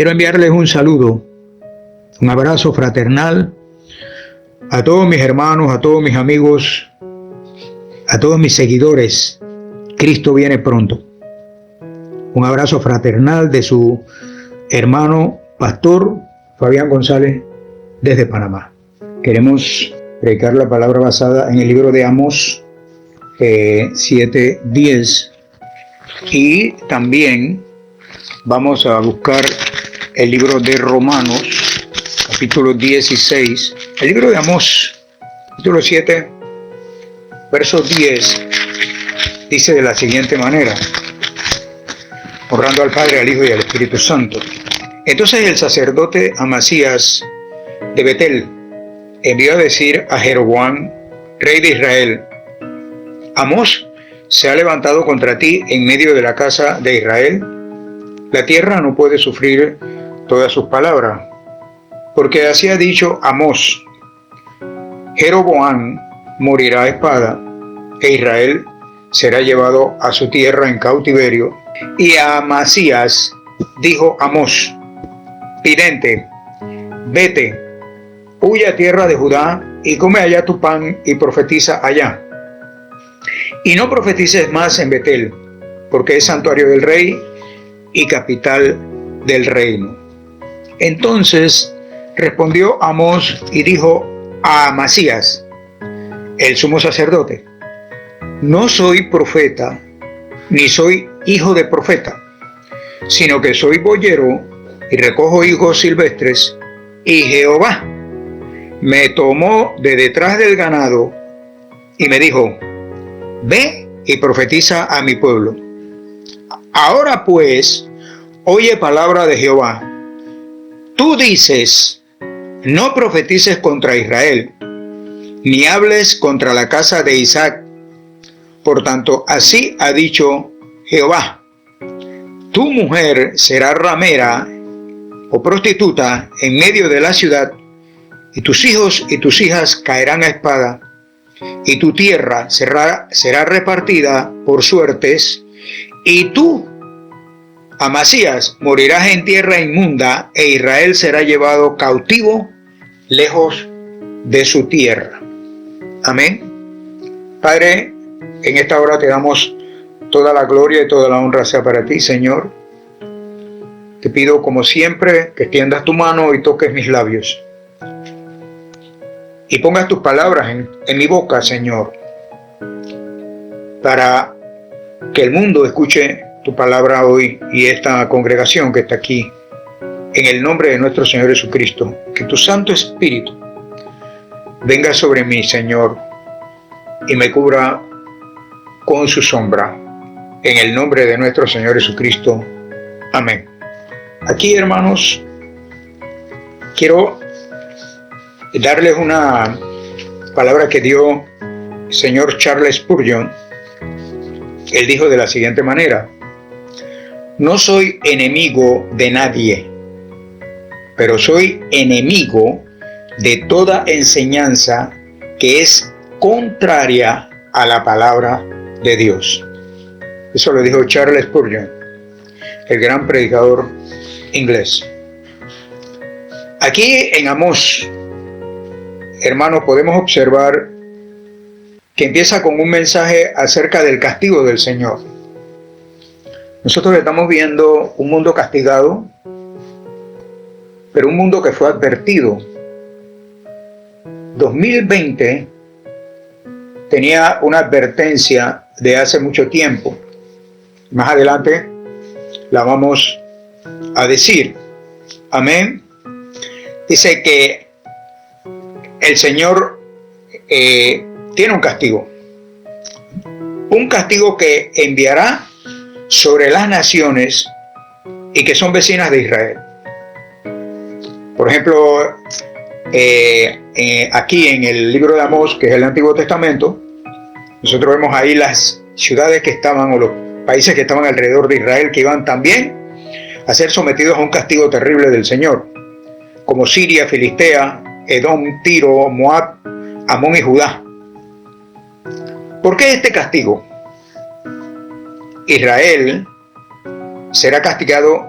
quiero enviarles un saludo, un abrazo fraternal a todos mis hermanos, a todos mis amigos, a todos mis seguidores. Cristo viene pronto. Un abrazo fraternal de su hermano pastor Fabián González desde Panamá. Queremos predicar la palabra basada en el libro de Amós 7:10 y también vamos a buscar el libro de Romanos capítulo 16, el libro de Amós capítulo 7 verso 10 dice de la siguiente manera: honrando al Padre, al Hijo y al Espíritu Santo. Entonces el sacerdote Amasías de Betel envió a decir a Jeroboam, rey de Israel: Amós se ha levantado contra ti en medio de la casa de Israel. La tierra no puede sufrir todas sus palabras, porque así ha dicho Amós: Jeroboam morirá a espada, e Israel será llevado a su tierra en cautiverio. Y a Amasías dijo Amós: vidente, vete, huye a tierra de Judá y come allá tu pan y profetiza allá. Y no profetices más en Betel, porque es santuario del rey y capital del reino. Entonces respondió Amós y dijo a Amasías, el sumo sacerdote: no soy profeta, ni soy hijo de profeta, sino que soy boyero y recojo higos silvestres, y Jehová me tomó de detrás del ganado y me dijo: ve y profetiza a mi pueblo. Ahora pues, oye palabra de Jehová. Tú dices: no profetices contra Israel, ni hables contra la casa de Isaac. Por tanto, así ha dicho Jehová: tu mujer será ramera o prostituta en medio de la ciudad, y tus hijos y tus hijas caerán a espada, y tu tierra será repartida por suertes, y tú, Amasías, morirás en tierra inmunda, e Israel será llevado cautivo lejos de su tierra. Amén. Padre, en esta hora te damos toda la gloria y toda la honra sea para ti, Señor. Te pido, como siempre, que extiendas tu mano y toques mis labios. Y pongas tus palabras en mi boca, Señor, para que el mundo escuche tu palabra hoy y esta congregación que está aquí. En el nombre de nuestro Señor Jesucristo, que tu Santo Espíritu venga sobre mí, Señor, y me cubra con su sombra. En el nombre de nuestro Señor Jesucristo. Amén. Aquí, hermanos, quiero darles una palabra que dio el señor Charles Spurgeon. Él dijo de la siguiente manera: no soy enemigo de nadie, pero soy enemigo de toda enseñanza que es contraria a la palabra de Dios. Eso lo dijo Charles Spurgeon, el gran predicador inglés. Aquí en Amós, hermanos, podemos observar que empieza con un mensaje acerca del castigo del Señor. Nosotros estamos viendo un mundo castigado, pero un mundo que fue advertido. 2020 tenía una advertencia de hace mucho tiempo. Más adelante la vamos a decir. Amén. Dice que el Señor tiene un castigo que enviará sobre las naciones y que son vecinas de Israel. Por ejemplo, aquí en el libro de Amós, que es el Antiguo Testamento, nosotros vemos ahí las ciudades que estaban, o los países que estaban alrededor de Israel, que iban también a ser sometidos a un castigo terrible del Señor, como Siria, Filistea, Edom, Tiro, Moab, Amón y Judá. ¿Por qué este castigo? Israel será castigado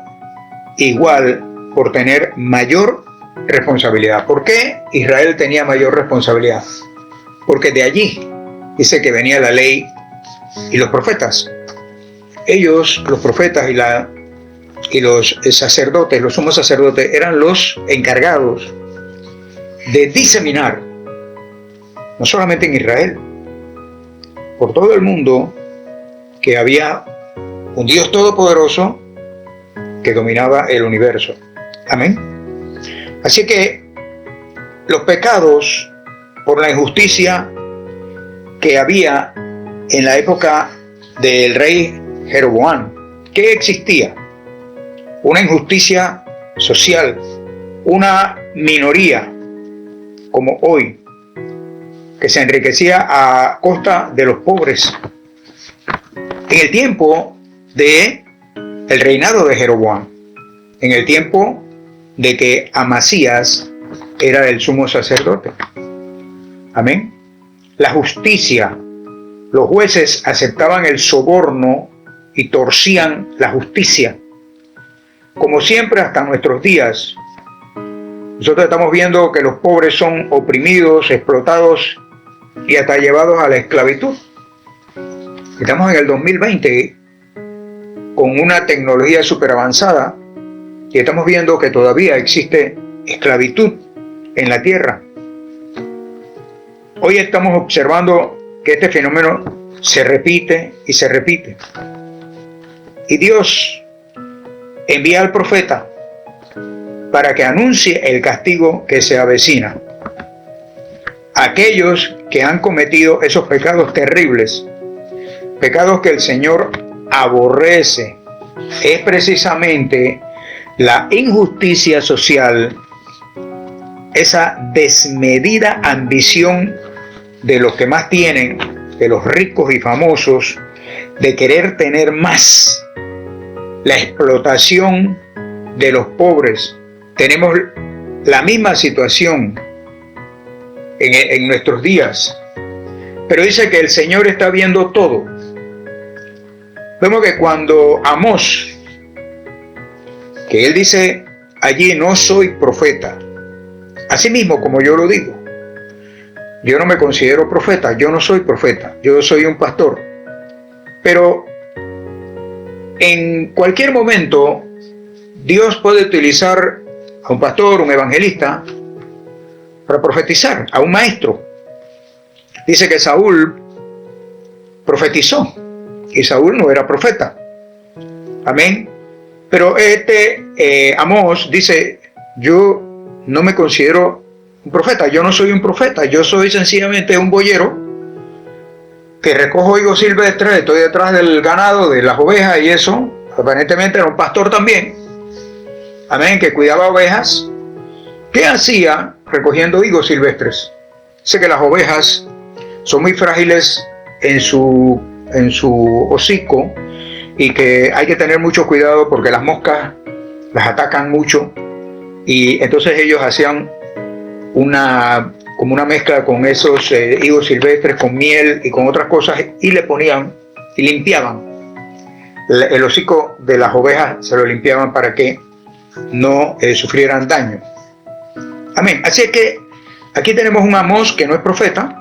igual por tener mayor responsabilidad. ¿Por qué Israel tenía mayor responsabilidad? Porque de allí dice que venía la ley y los profetas. Ellos, los profetas y los sacerdotes, los sumos sacerdotes, eran los encargados de diseminar, no solamente en Israel, por todo el mundo, que había un Dios todopoderoso que dominaba el universo. Amén. Así que los pecados por la injusticia que había en la época del rey Jeroboam, ¿qué existía? Una injusticia social, una minoría, como hoy, que se enriquecía a costa de los pobres. En el tiempo del reinado de Jeroboam, en el tiempo de que Amasías era el sumo sacerdote. Amén. La justicia, los jueces aceptaban el soborno y torcían la justicia. Como siempre hasta nuestros días, nosotros estamos viendo que los pobres son oprimidos, explotados y hasta llevados a la esclavitud. Estamos en el 2020 con una tecnología súper avanzada y estamos viendo que todavía existe esclavitud en la tierra. Hoy estamos observando que este fenómeno se repite y se repite. Y Dios envía al profeta para que anuncie el castigo que se avecina. Aquellos que han cometido esos pecados terribles, pecados que el Señor aborrece, es precisamente la injusticia social, esa desmedida ambición de los que más tienen, de los ricos y famosos, de querer tener más, la explotación de los pobres. Tenemos la misma situación en nuestros días, pero dice que el Señor está viendo todo. Vemos que cuando Amós, que él dice allí, no soy profeta, así mismo como yo lo digo, yo no me considero profeta, yo no soy profeta, yo soy un pastor, pero en cualquier momento Dios puede utilizar a un pastor, un evangelista, para profetizar, a un maestro. Dice que Saúl profetizó y Saúl no era profeta. Amén. Pero Amós dice, yo no me considero un profeta, yo no soy un profeta, yo soy sencillamente un boyero que recojo higos silvestres, estoy detrás del ganado, de las ovejas y eso. Aparentemente era un pastor también, amén, que cuidaba ovejas. ¿Qué hacía recogiendo higos silvestres? Sé que las ovejas son muy frágiles en su hocico y que hay que tener mucho cuidado porque las moscas las atacan mucho, y entonces ellos hacían como una mezcla con esos higos silvestres, con miel y con otras cosas, y le ponían y limpiaban el hocico de las ovejas, se lo limpiaban para que no sufrieran daño. Amén. Así es que aquí tenemos un Amós que no es profeta,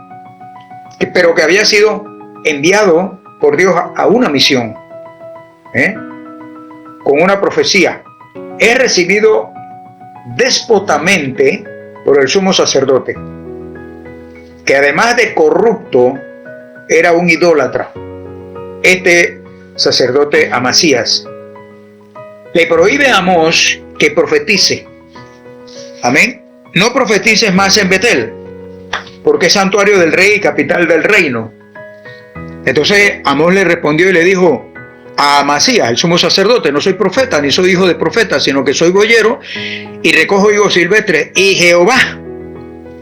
pero que había sido enviado por Dios a una misión, con una profecía. Es recibido déspotamente por el sumo sacerdote, que además de corrupto, era un idólatra. Este sacerdote Amasías le prohíbe a Amós que profetice. Amén. No profetices más en Betel, porque es santuario del rey y capital del reino. Entonces Amós le respondió y le dijo a Amasías, el sumo sacerdote, no soy profeta, ni soy hijo de profeta, sino que soy boyero y recojo higos silvestres. Y Jehová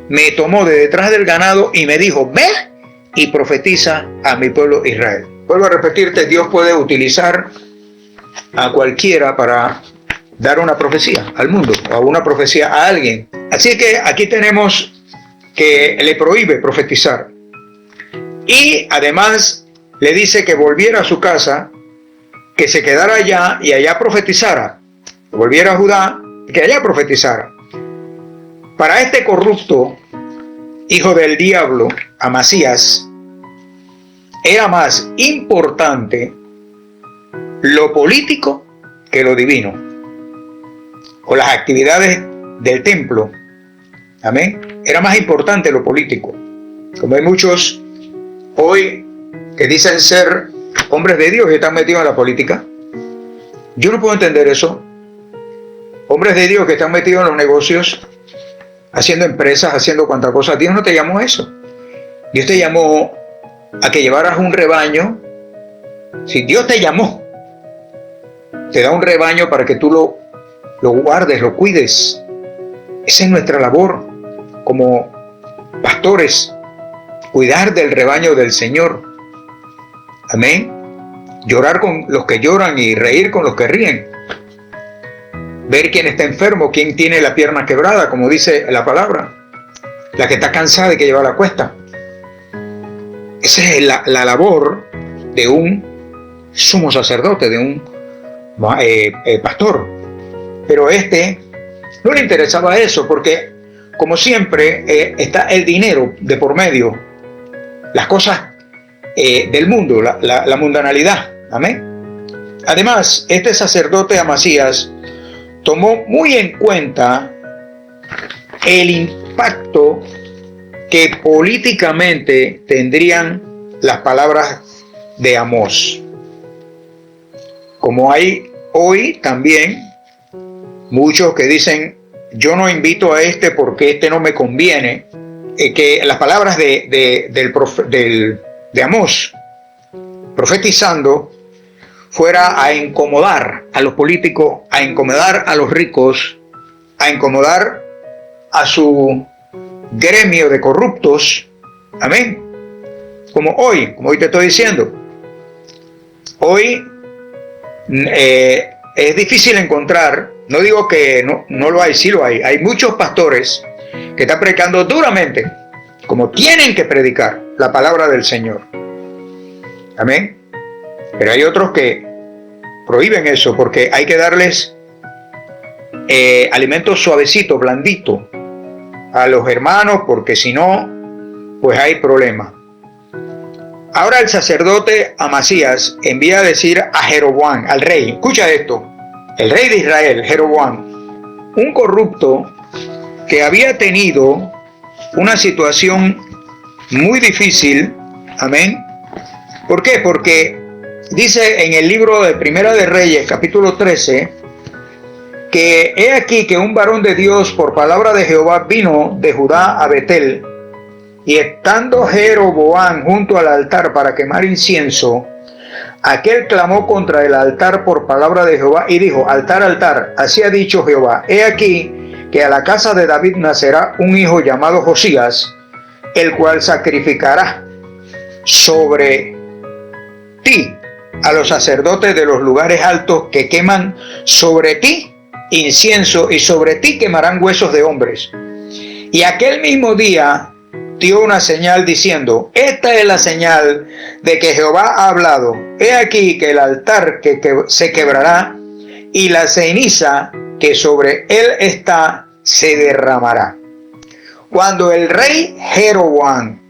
me tomó de detrás del ganado y me dijo, ve y profetiza a mi pueblo Israel. Vuelvo a repetirte, Dios puede utilizar a cualquiera para dar una profecía al mundo, o una profecía a alguien. Así que aquí tenemos que le prohíbe profetizar. Y además le dice que volviera a su casa, que se quedara allá y allá profetizara. Volviera a Judá que allá profetizara. Para este corrupto, hijo del diablo, Amasías, era más importante lo político que lo divino, o las actividades del templo. Amén. Era más importante lo político. Como hay muchos hoy que dicen ser hombres de Dios y están metidos en la política. Yo no puedo entender eso. Hombres de Dios que están metidos en los negocios, haciendo empresas, haciendo cuantas cosas. Dios no te llamó a eso. Dios te llamó a que llevaras un rebaño. Si Dios te llamó, te da un rebaño para que tú lo guardes, lo cuides. Esa es nuestra labor como pastores, cuidar del rebaño del Señor. Amén. Llorar con los que lloran y reír con los que ríen. Ver quién está enfermo, quién tiene la pierna quebrada, como dice la palabra. La que está cansada y que lleva la cuesta. Esa es la labor de un sumo sacerdote, de un pastor. Pero no le interesaba eso, porque como siempre está el dinero de por medio, las cosas del mundo, la mundanalidad. Amén. Además, este sacerdote Amasías tomó muy en cuenta el impacto que políticamente tendrían las palabras de Amós. Como hay hoy también muchos que dicen, yo no invito a este porque este no me conviene, que las palabras de Amós, profetizando, fuera a incomodar a los políticos, a incomodar a los ricos, a incomodar a su gremio de corruptos. Amén. Como hoy te estoy diciendo. Hoy es difícil encontrar, no digo que no lo hay, sí lo hay. Hay muchos pastores que están predicando duramente, como tienen que predicar la palabra del Señor. Amén. Pero hay otros que prohíben eso porque hay que darles alimentos suavecitos, blanditos a los hermanos, porque si no, pues hay problemas. Ahora el sacerdote Amasías envía a decir a Jeroboam, al rey, escucha esto, el rey de Israel, Jeroboam, un corrupto que había tenido una situación muy difícil. Amén. ¿Por qué? Porque dice en el libro de Primera de Reyes, capítulo 13, que he aquí que un varón de Dios por palabra de Jehová vino de Judá a Betel, y estando Jeroboam junto al altar para quemar incienso, aquel clamó contra el altar por palabra de Jehová y dijo, altar, altar, así ha dicho Jehová, he aquí que a la casa de David nacerá un hijo llamado Josías, el cual sacrificará sobre ti a los sacerdotes de los lugares altos que queman sobre ti incienso, y sobre ti quemarán huesos de hombres. Y aquel mismo día dio una señal diciendo, esta es la señal de que Jehová ha hablado, he aquí que el altar que se quebrará y la ceniza que sobre él está se derramará. Cuando el rey Jeroboam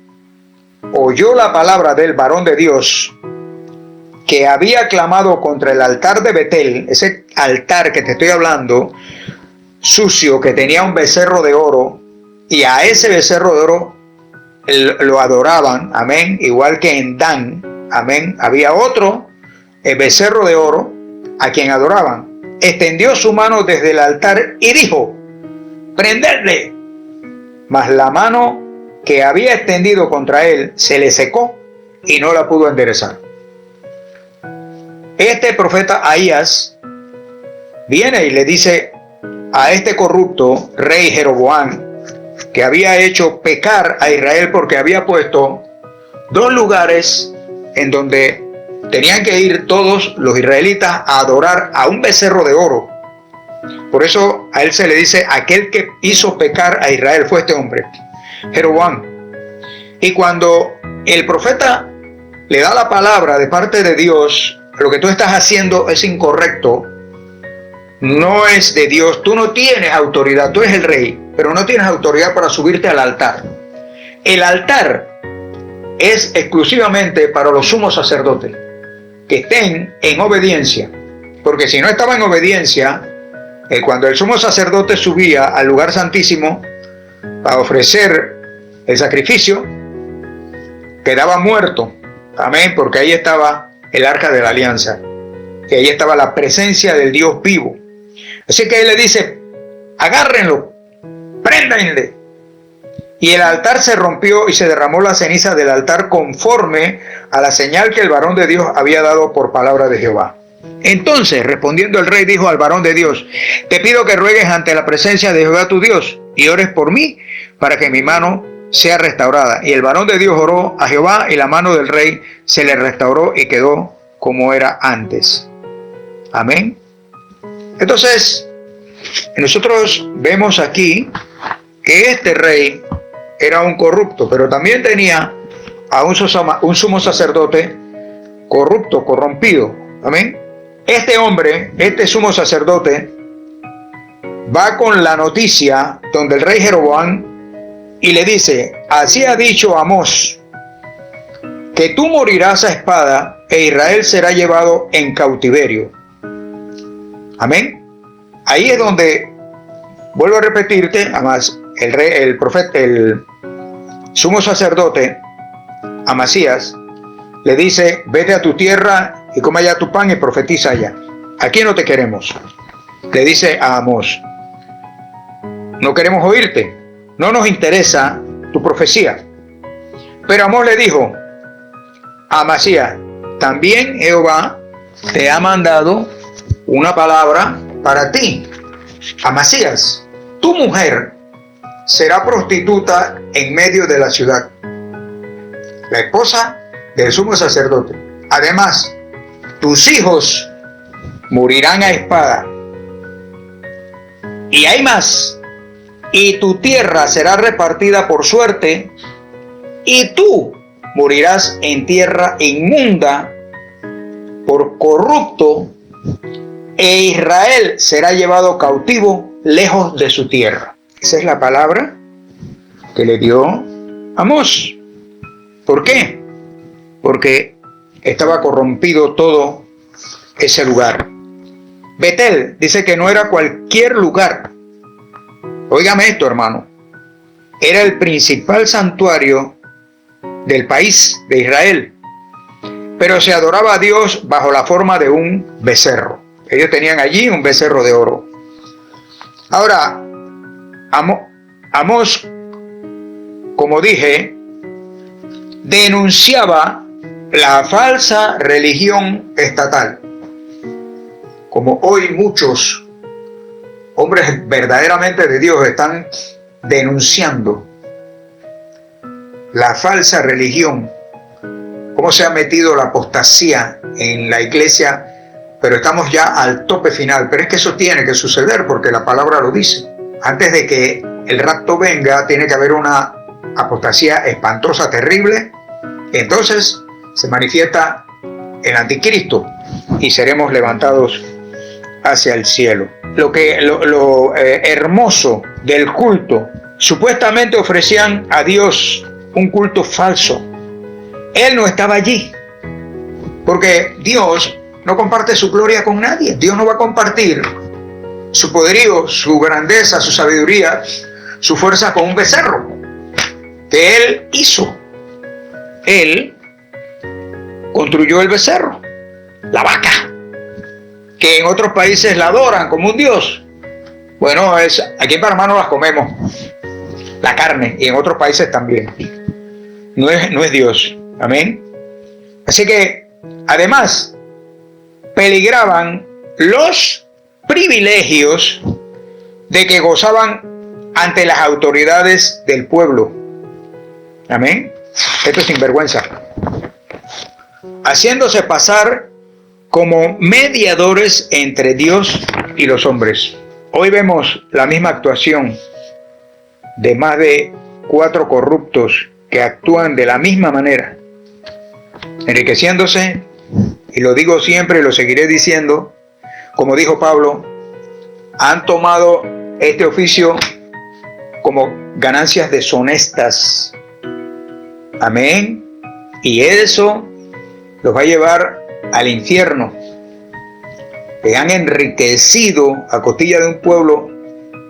oyó la palabra del varón de Dios que había clamado contra el altar de Betel, ese altar que te estoy hablando, sucio, que tenía un becerro de oro, y a ese becerro de oro lo adoraban, amén, igual que en Dan, amén, había otro becerro de oro a quien adoraban. Extendió su mano desde el altar y dijo, prenderle. Mas la mano que había extendido contra él se le secó y no la pudo enderezar. Este profeta Ahías viene y le dice a este corrupto rey Jeroboam, que había hecho pecar a Israel porque había puesto dos lugares en donde tenían que ir todos los israelitas a adorar a un becerro de oro. Por eso a él se le dice, aquel que hizo pecar a Israel fue este hombre, Jeroboam. Y cuando el profeta le da la palabra de parte de Dios, lo que tú estás haciendo es incorrecto, no es de Dios. Tú no tienes autoridad, tú eres el rey, pero no tienes autoridad para subirte al altar. El altar es exclusivamente para los sumos sacerdotes, que estén en obediencia, porque si no estaba en obediencia, cuando el sumo sacerdote subía al lugar santísimo a ofrecer el sacrificio, quedaba muerto. Amén, porque ahí estaba el arca de la alianza, que ahí estaba la presencia del Dios vivo. Así que él le dice, agárrenlo, préndanle. Y el altar se rompió y se derramó la ceniza del altar conforme a la señal que el varón de Dios había dado por palabra de Jehová. Entonces, respondiendo el rey, dijo al varón de Dios, te pido que ruegues ante la presencia de Jehová tu Dios y ores por mí para que mi mano sea restaurada. Y el varón de Dios oró a Jehová y la mano del rey se le restauró y quedó como era antes. Amén. Entonces, nosotros vemos aquí que este rey era un corrupto, pero también tenía a un sumo sacerdote corrupto, corrompido. Amén. Este hombre, este sumo sacerdote, va con la noticia donde el rey Jeroboam y le dice, así ha dicho Amós, que tú morirás a espada e Israel será llevado en cautiverio. Amén. Ahí es donde, vuelvo a repetirte, además, el profeta, el sumo sacerdote, Amasías, le dice, vete a tu tierra y come allá tu pan y profetiza allá. Aquí no te queremos. Le dice a Amós, no queremos oírte, no nos interesa tu profecía. Pero Amós le dijo a Amasías, también Jehová te ha mandado una palabra para ti. Amasías, tu mujer será prostituta en medio de la ciudad, la esposa del sumo sacerdote. Además, tus hijos morirán a espada. Y hay más, y tu tierra será repartida por suerte, y tú morirás en tierra inmunda por corrupto, e Israel será llevado cautivo lejos de su tierra. Esa es la palabra que le dio Amós. ¿Por qué? Porque estaba corrompido todo ese lugar. Betel dice que no era cualquier lugar. Óigame esto, hermano. Era el principal santuario del país de Israel. Pero se adoraba a Dios bajo la forma de un becerro. Ellos tenían allí un becerro de oro. Ahora, Amós, como dije, denunciaba la falsa religión estatal. Como hoy muchos hombres verdaderamente de Dios están denunciando la falsa religión, cómo se ha metido la apostasía en la iglesia, pero estamos ya al tope final. Pero es que eso tiene que suceder porque la palabra lo dice. Antes de que el rapto venga, tiene que haber una apostasía espantosa, terrible. Entonces se manifiesta el anticristo y seremos levantados hacia el cielo. Lo hermoso del culto, supuestamente ofrecían a Dios un culto falso. Él no estaba allí, porque Dios no comparte su gloria con nadie. Dios no va a compartir su poderío, su grandeza, su sabiduría, su fuerza con un becerro que Él hizo. Él construyó el becerro, la vaca, que en otros países la adoran como un dios. Bueno, aquí en Panamá no las comemos, la carne, y en otros países también. No es Dios. Amén. Así que, además, peligraban los privilegios de que gozaban ante las autoridades del pueblo. Amén. Esto es sinvergüenza. Haciéndose pasar como mediadores entre Dios y los hombres. Hoy vemos la misma actuación de más de 4 corruptos que actúan de la misma manera, enriqueciéndose, y lo digo siempre y lo seguiré diciendo, como dijo Pablo, han tomado este oficio como ganancias deshonestas. Amén. Y eso los va a llevar al infierno. Que han enriquecido a costilla de un pueblo,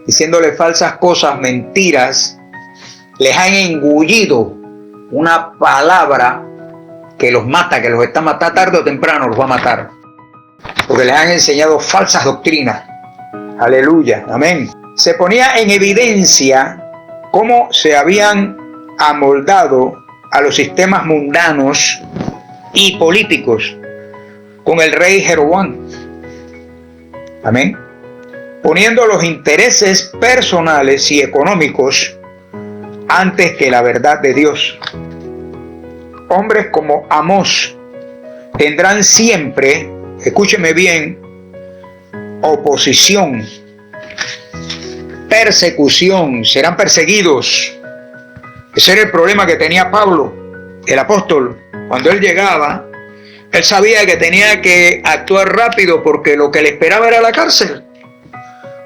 diciéndole falsas cosas, mentiras. Les han engullido una palabra que los mata, que los está matando tarde o temprano, los va a matar. Porque les han enseñado falsas doctrinas. Aleluya, amén. Se ponía en evidencia cómo se habían amoldado a los sistemas mundanos y políticos con el rey Jeroboam. Amén. Poniendo los intereses personales y económicos antes que la verdad de Dios. Hombres como Amós tendrán siempre, escúcheme bien, oposición, persecución, serán perseguidos. Ese era el problema que tenía Pablo, el apóstol. Cuando él llegaba, él sabía que tenía que actuar rápido porque lo que le esperaba era la cárcel.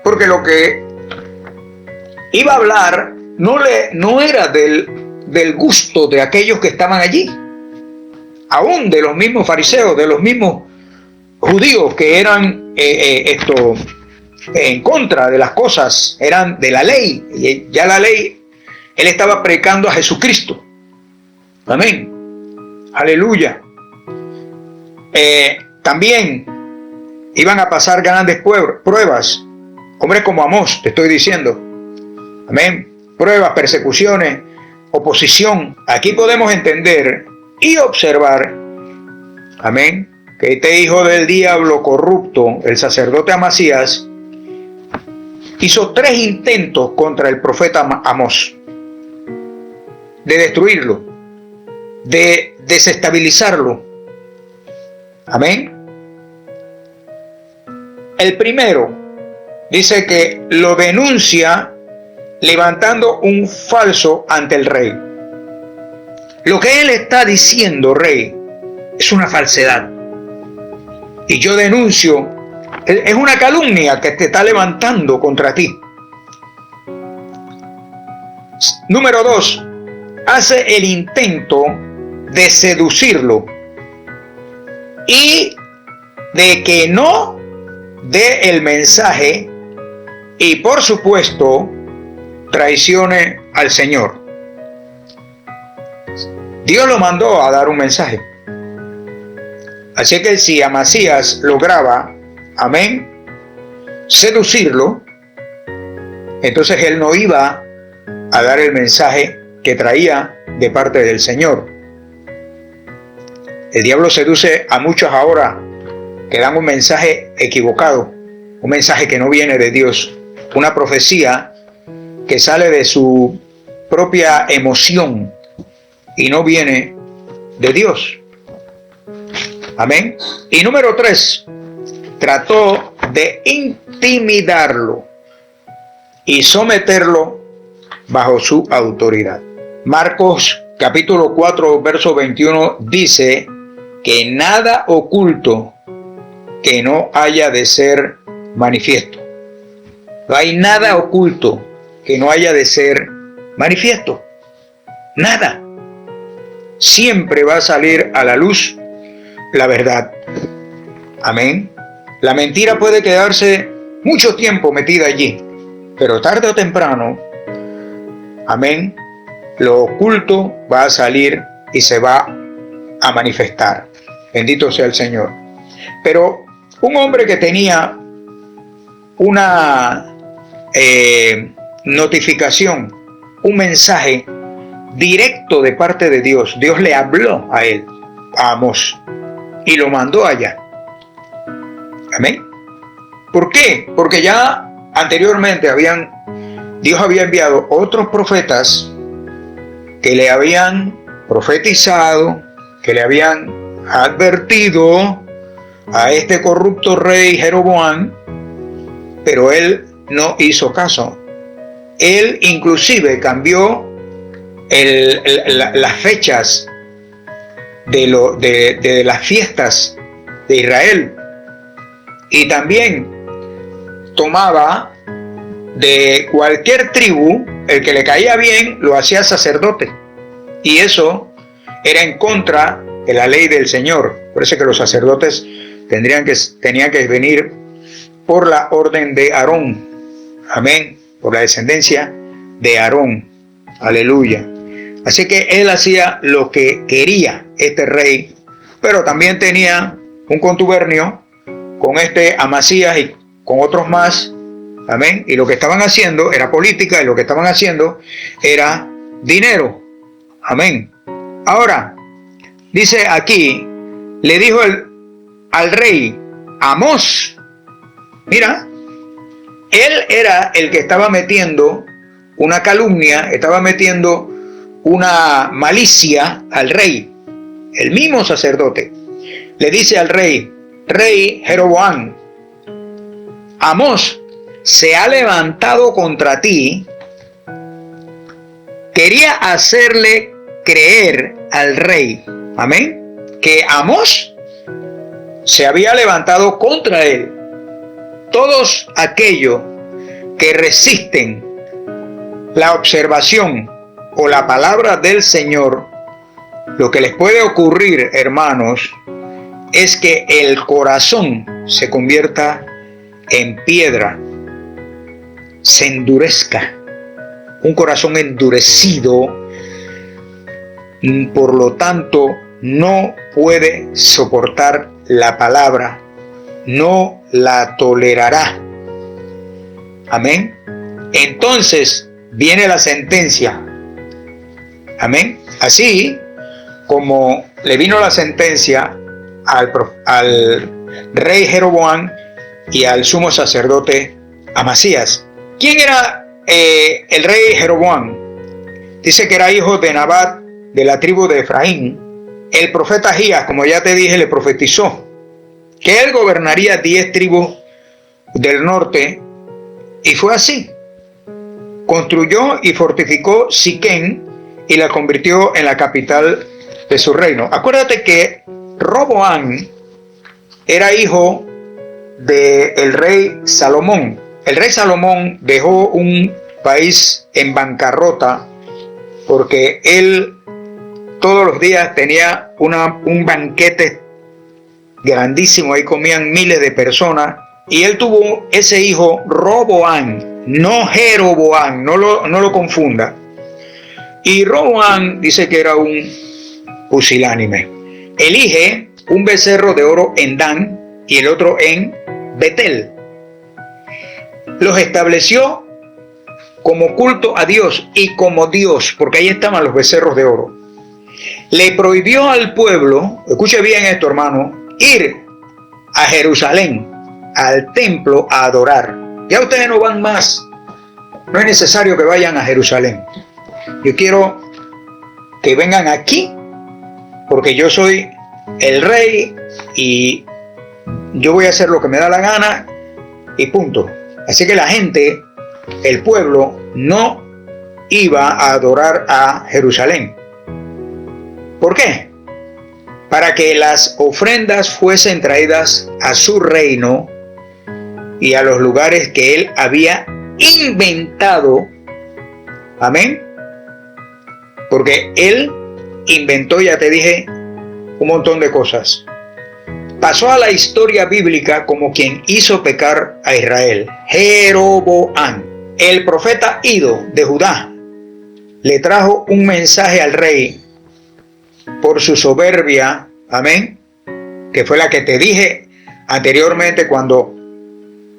Porque lo que iba a hablar no era del gusto de aquellos que estaban allí. Aún de los mismos fariseos, de los mismos judíos que eran en contra de las cosas, eran de la ley. Y ya la ley, él estaba predicando a Jesucristo. Amén. Aleluya. También iban a pasar grandes pruebas. Hombres como Amós, te estoy diciendo. Amén. Pruebas, persecuciones, oposición. Aquí podemos entender y observar, amén, que este hijo del diablo corrupto, el sacerdote Amasías, hizo 3 intentos contra el profeta Amós. De destruirlo, de desestabilizarlo. Amén. El primero dice que lo denuncia levantando un falso ante el rey. Lo que él está diciendo, rey, es una falsedad. Y yo denuncio, es una calumnia que te está levantando contra ti. Número 2, hace el intento de seducirlo y de que no dé el mensaje y por supuesto traicione al Señor. Dios lo mandó a dar un mensaje. Así que si Amasías lograba, amén, seducirlo, entonces él no iba a dar el mensaje que traía de parte del Señor. El diablo seduce a muchos ahora que dan un mensaje equivocado, un mensaje que no viene de Dios, una profecía que sale de su propia emoción y no viene de Dios. Amén. Y número 3, trató de intimidarlo y someterlo bajo su autoridad. Marcos capítulo 4, verso 21 dice que nada oculto que no haya de ser manifiesto. No hay nada oculto que no haya de ser manifiesto. Nada. Siempre va a salir a la luz la verdad. Amén. La mentira puede quedarse mucho tiempo metida allí, pero tarde o temprano, amén, lo oculto va a salir y se va a manifestar. Bendito sea el Señor. Pero un hombre que tenía una notificación, un mensaje directo de parte de Dios, Dios le habló a él, a Amós, y lo mandó allá. Amén. ¿Por qué? Porque ya anteriormente Dios había enviado otros profetas que le habían profetizado, que le habían advertido a este corrupto rey Jeroboam, pero él no hizo caso. Él inclusive cambió las fechas de las fiestas de Israel, y también tomaba de cualquier tribu, el que le caía bien, lo hacía sacerdote. Y eso era en contra de la ley del Señor. Por eso es que los sacerdotes tenían que venir por la orden de Aarón. Amén. Por la descendencia de Aarón. Aleluya. Así que él hacía lo que quería este rey, pero también tenía un contubernio con este Amasías y con otros más. Amén. Y lo que estaban haciendo era política y lo que estaban haciendo era dinero. Amén. Ahora, dice aquí, le dijo al rey Amós, mira, él era el que estaba metiendo una calumnia, estaba metiendo una malicia al rey, el mismo sacerdote. Le dice al rey Jeroboam, Amós se ha levantado contra ti. Quería hacerle creer al rey, amén, que Amós se había levantado contra él. Todos aquellos que resisten la observación o la palabra del Señor, lo que les puede ocurrir, hermanos, es que el corazón se convierta en piedra, se endurezca. Un corazón endurecido, por lo tanto, no puede soportar la palabra, no la tolerará. Amén. Entonces viene la sentencia. Amén. Así como le vino la sentencia al rey Jeroboam y al sumo sacerdote Amasías. ¿Quién era el rey Jeroboam? Dice que era hijo de Nabat, de la tribu de Efraín. El profeta Ahías, como ya te dije, le profetizó que él gobernaría 10 tribus del norte, y fue así. Construyó y fortificó Siquén y la convirtió en la capital de su reino. Acuérdate que Roboam era hijo del rey Salomón. El rey Salomón dejó un país en bancarrota porque él todos los días tenía un banquete grandísimo, ahí comían miles de personas, y él tuvo ese hijo Roboam, no Jeroboam, no lo confunda. Y Roboam dice que era un pusilánime. Elige un becerro de oro en Dan y el otro en Betel. Los estableció como culto a Dios y como Dios, porque ahí estaban los becerros de oro. Le prohibió al pueblo, escuche bien esto, hermano, ir a Jerusalén, al templo, a adorar. Ya ustedes no van más, no es necesario que vayan a Jerusalén. Yo quiero que vengan aquí, porque yo soy el rey y yo voy a hacer lo que me da la gana y punto. Así que la gente, el pueblo, no iba a adorar a Jerusalén. ¿Por qué? Para que las ofrendas fuesen traídas a su reino y a los lugares que él había inventado. Amén. Porque él inventó, ya te dije, un montón de cosas. Pasó a la historia bíblica como quien hizo pecar a Israel. Jeroboam, el profeta Ido de Judá, le trajo un mensaje al rey por su soberbia, amén, que fue la que te dije anteriormente cuando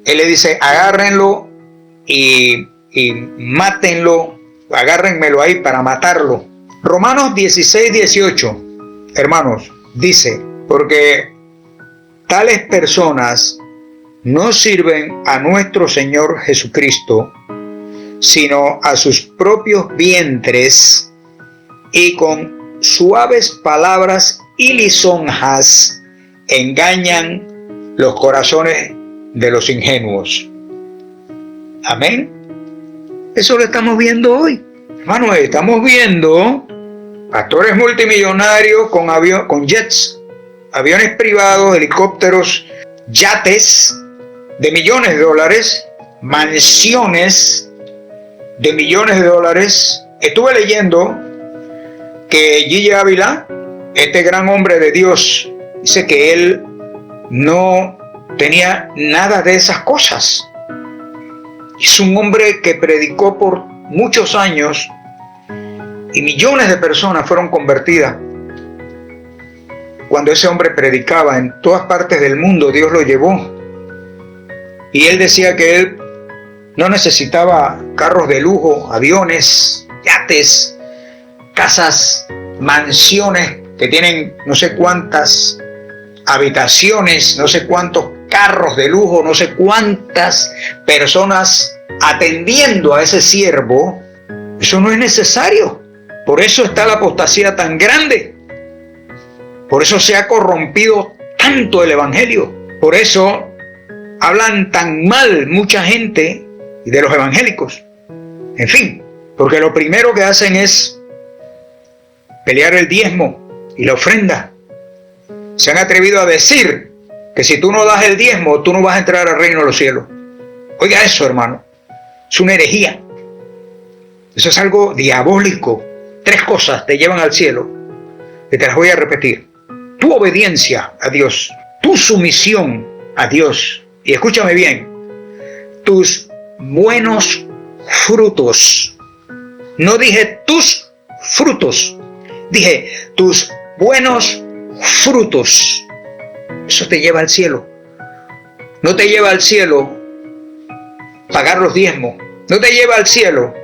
él le dice, agárrenlo y mátenlo, agárrenmelo ahí para matarlo. Romanos 16:18, hermanos, dice, porque tales personas no sirven a nuestro Señor Jesucristo, sino a sus propios vientres, y con suaves palabras y lisonjas engañan los corazones de los ingenuos. Amén. Eso lo estamos viendo hoy. Hermanos, estamos viendo pastores multimillonarios con jets, aviones privados, helicópteros, yates, de millones de dólares, mansiones de millones de dólares. Estuve leyendo que Gigi Ávila, este gran hombre de Dios, dice que él no tenía nada de esas cosas. Es un hombre que predicó por muchos años y millones de personas fueron convertidas. Cuando ese hombre predicaba en todas partes del mundo, Dios lo llevó. Y él decía que él no necesitaba carros de lujo, aviones, yates, casas, mansiones que tienen no sé cuántas habitaciones, no sé cuántos carros de lujo, no sé cuántas personas atendiendo a ese siervo. Eso no es necesario. Por eso está la apostasía tan grande. Por eso se ha corrompido tanto el evangelio. Por eso hablan tan mal mucha gente de los evangélicos. En fin, porque lo primero que hacen es pelear el diezmo y la ofrenda. Se han atrevido a decir que si tú no das el diezmo, tú no vas a entrar al reino de los cielos. Oiga eso, hermano. Es una herejía. Eso es algo diabólico. 3 cosas te llevan al cielo. Y te las voy a repetir. Tu obediencia a Dios. Tu sumisión a Dios. Y escúchame bien. Tus buenos frutos. No dije tus frutos. Dije tus buenos frutos. Eso te lleva al cielo. No te lleva al cielo pagar los diezmos. No te lleva al cielo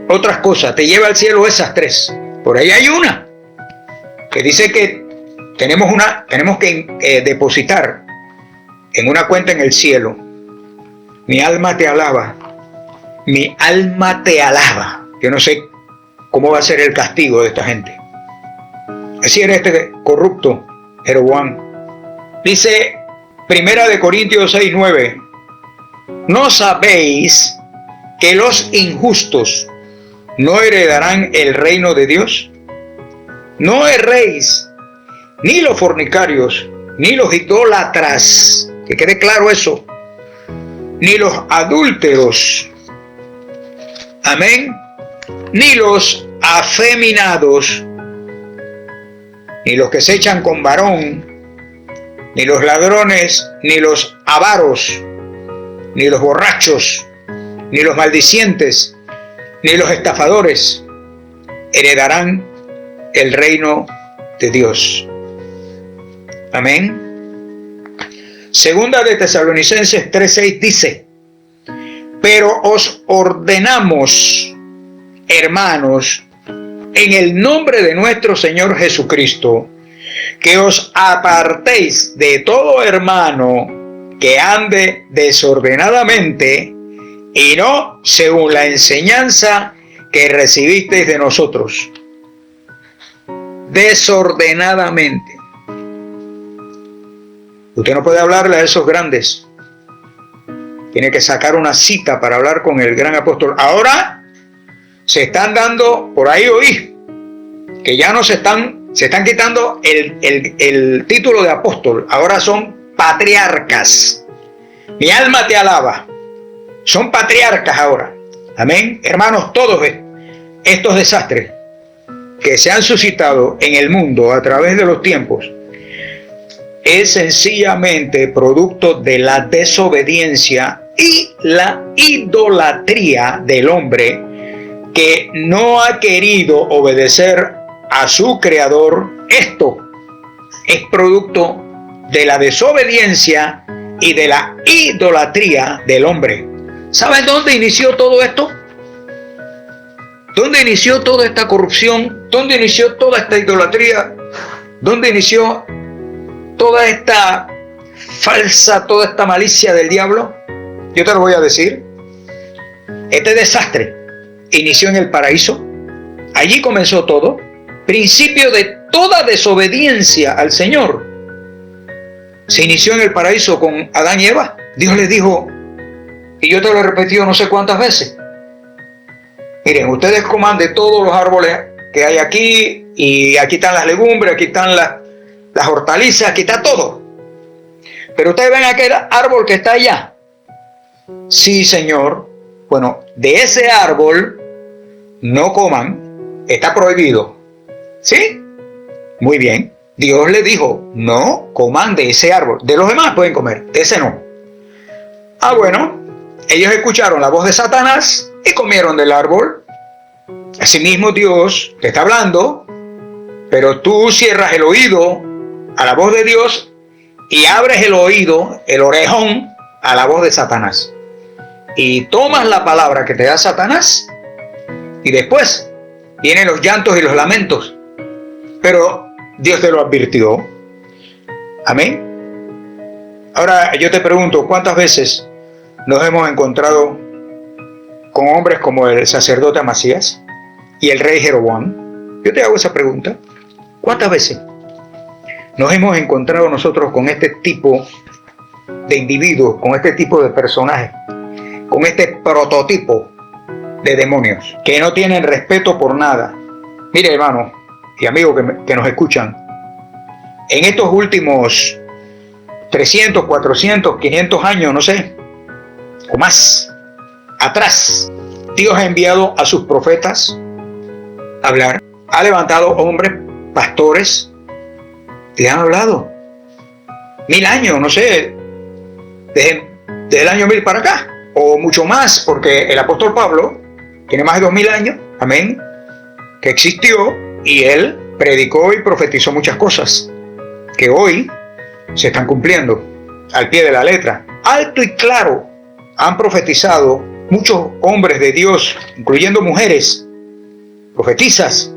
otras cosas. Te lleva al cielo esas 3. Por ahí hay una que dice que tenemos que depositar en una cuenta en el cielo. Mi alma te alaba. Mi alma te alaba. Yo no sé cómo va a ser el castigo de esta gente. Así era este corrupto Jeroboam. Dice 1 Corintios 6:9. ¿No sabéis que los injustos no heredarán el reino de Dios? No erréis, ni los fornicarios, ni los idólatras, que quede claro eso, ni los adúlteros, amén, ni los afeminados, ni los que se echan con varón, ni los ladrones, ni los avaros, ni los borrachos, ni los maldicientes, ni los estafadores heredarán el reino de Dios. Amén. Segunda de Tesalonicenses 3:6 dice: pero os ordenamos, hermanos, en el nombre de nuestro Señor Jesucristo, que os apartéis de todo hermano que ande desordenadamente y no según la enseñanza que recibisteis de nosotros. Desordenadamente. Usted no puede hablarle a esos grandes. Tiene que sacar una cita para hablar con el gran apóstol. Ahora se están dando, por ahí oí, que ya no se están quitando el título de apóstol. Ahora son patriarcas. Mi alma te alaba. Son patriarcas ahora. Amén. Hermanos, todos estos desastres que se han suscitado en el mundo a través de los tiempos es sencillamente producto de la desobediencia y la idolatría del hombre que no ha querido obedecer a su creador. Esto es producto de la desobediencia y de la idolatría del hombre. ¿Saben dónde inició todo esto? ¿Dónde inició toda esta corrupción? ¿Dónde inició toda esta idolatría? ¿Dónde inició toda esta falsa, toda esta malicia del diablo? Yo te lo voy a decir. Este desastre inició en el paraíso. Allí comenzó todo. Principio de toda desobediencia al Señor. Se inició en el paraíso con Adán y Eva. Dios les dijo, y yo te lo he repetido no sé cuántas veces: miren, ustedes coman de todos los árboles que hay aquí, y aquí están las legumbres, aquí están las hortalizas, aquí está todo. Pero ustedes ven aquel árbol que está allá, Sí, Señor. Bueno, de ese árbol no coman, está prohibido. ¿Sí? Muy bien. Dios le dijo, no coman de ese árbol. De los demás pueden comer, de ese no. Ah, bueno, ellos escucharon la voz de Satanás y comieron del árbol. Asimismo Dios te está hablando, pero tú cierras el oído a la voz de Dios y abres el oído, el orejón, a la voz de Satanás. Y tomas la palabra que te da Satanás y después vienen los llantos y los lamentos. Pero Dios te lo advirtió. Amén. Ahora yo te pregunto, ¿cuántas veces nos hemos encontrado con hombres como el sacerdote Amasías y el rey Jeroboam? Yo te hago esa pregunta. ¿Cuántas veces nos hemos encontrado nosotros con este tipo de individuos, con este tipo de personajes, con este prototipo de demonios que no tienen respeto por nada? Mire, hermano y amigos que nos escuchan, en estos últimos 300, 400, 500 años, no sé, o más atrás, Dios ha enviado a sus profetas a hablar. Ha levantado hombres, pastores, que han hablado. 1000 años, no sé, desde el año 1000 para acá, o mucho más, porque el apóstol Pablo tiene más de 2000 años, amén, que existió, y él predicó y profetizó muchas cosas que hoy se están cumpliendo al pie de la letra. Alto y claro han profetizado muchos hombres de Dios, incluyendo mujeres, profetizas,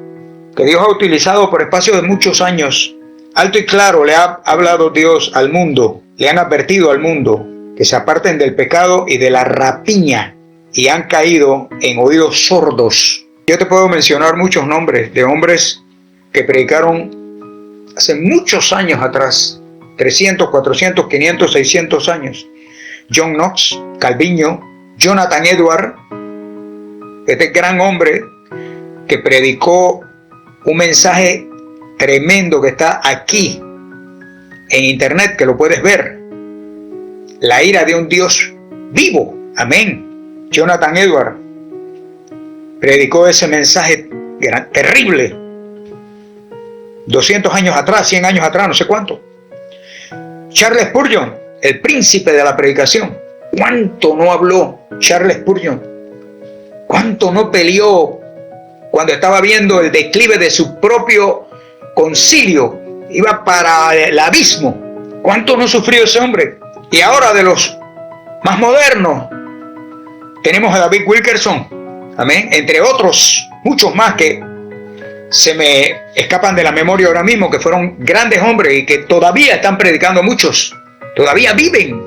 que Dios ha utilizado por espacio de muchos años. Alto y claro le ha hablado Dios al mundo, le han advertido al mundo que se aparten del pecado y de la rapiña, y han caído en oídos sordos. Yo te puedo mencionar muchos nombres de hombres que predicaron hace muchos años atrás, 300, 400, 500, 600 años. John Knox, Calviño, Jonathan Edwards, este gran hombre que predicó un mensaje tremendo que está aquí en internet, que lo puedes ver. La ira de un Dios vivo. Amén. Jonathan Edwards predicó ese mensaje terrible 200 años atrás, 100 años atrás, no sé cuánto. Charles Spurgeon, el príncipe de la predicación. ¿Cuánto no habló Charles Spurgeon? ¿Cuánto no peleó cuando estaba viendo el declive de su propio concilio? Iba para el abismo. ¿Cuánto no sufrió ese hombre? Y ahora, de los más modernos, tenemos a David Wilkerson, amén, entre otros, muchos más que se me escapan de la memoria ahora mismo, que fueron grandes hombres y que todavía están predicando, muchos todavía viven,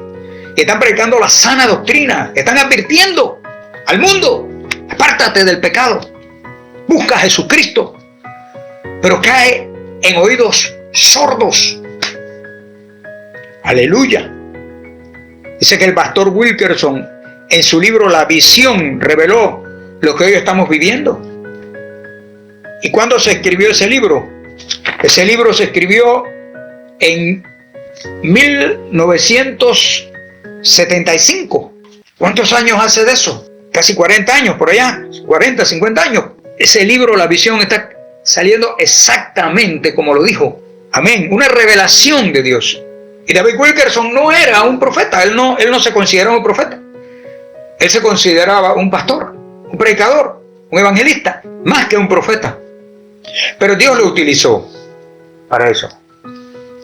que están predicando la sana doctrina, están advirtiendo al mundo: apártate del pecado, busca a Jesucristo, pero cae en oídos sordos. Aleluya. Dice que el pastor Wilkerson, en su libro La Visión, reveló lo que hoy estamos viviendo. ¿Y cuándo se escribió ese libro? Ese libro se escribió en 1975. ¿Cuántos años hace de eso? Casi 40 años por allá, 40, 50 años. Ese libro, La Visión, está saliendo exactamente como lo dijo. Amén. Una revelación de Dios. Y David Wilkerson no era un profeta, él no se consideraba un profeta. Él se consideraba un pastor, un predicador, un evangelista, más que un profeta. Pero Dios lo utilizó para eso.